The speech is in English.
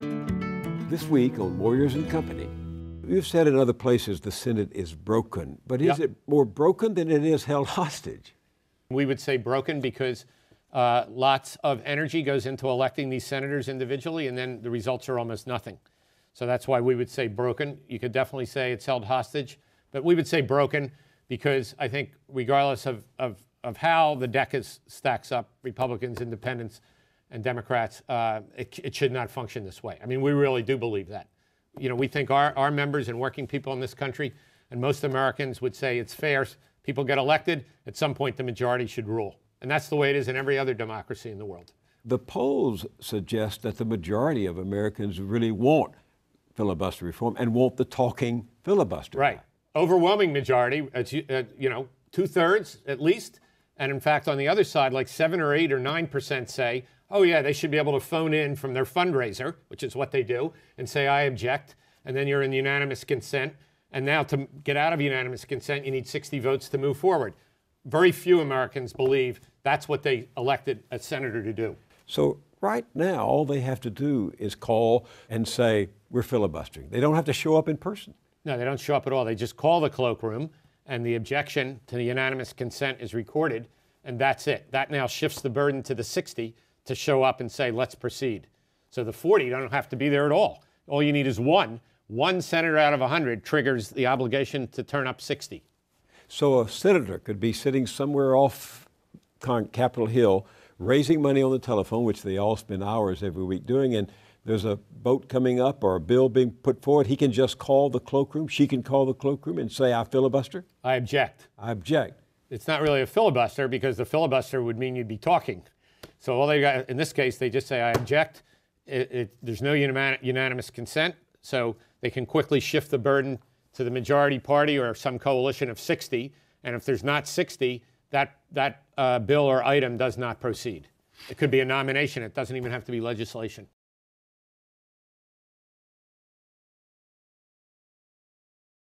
This week on Moyers Company, you've said in other places the Senate is broken, but is it more broken than it is held hostage? We would say broken because lots of energy goes into electing these senators individually, and then the results are almost nothing. So that's why we would say broken. You could definitely say it's held hostage, but we would say broken because I think regardless of how the deck stacks up, Republicans, Independents, and Democrats, it should not function this way. I mean, we really do believe that. You know, we think our members and working people in this country, and most Americans would say it's fair. People get elected. At some point, the majority should rule. And that's the way it is in every other democracy in the world. The polls suggest that the majority of Americans really want filibuster reform and want the talking filibuster. Right. Overwhelming majority, you know, 2/3 at least. And in fact, on the other side, like 7 or 8 or 9% say, oh yeah, they should be able to phone in from their fundraiser, which is what they do, and say, I object. And then you're in unanimous consent. And now to get out of unanimous consent, you need 60 votes to move forward. Very few Americans believe that's what they elected a senator to do. So right now, all they have to do is call and say, we're filibustering. They don't have to show up in person. No, they don't show up at all. They just call the cloakroom, and the objection to the unanimous consent is recorded, and that's it. That now shifts the burden to the 60 to show up and say, let's proceed. So the 40 don't have to be there at all. All you need is one. One senator out of 100 triggers the obligation to turn up 60. So a senator could be sitting somewhere off Capitol Hill, raising money on the telephone, which they all spend hours every week doing, and there's a vote coming up or a bill being put forward. He can just call the cloakroom. She can call the cloakroom and say, I filibuster. I object. I object. It's not really a filibuster because the filibuster would mean you'd be talking. So all they got, in this case, they just say, I object. There's no unanimous consent, so they can quickly shift the burden to the majority party or some coalition of 60. And if there's not 60, that bill or item does not proceed. It could be a nomination. It doesn't even have to be legislation.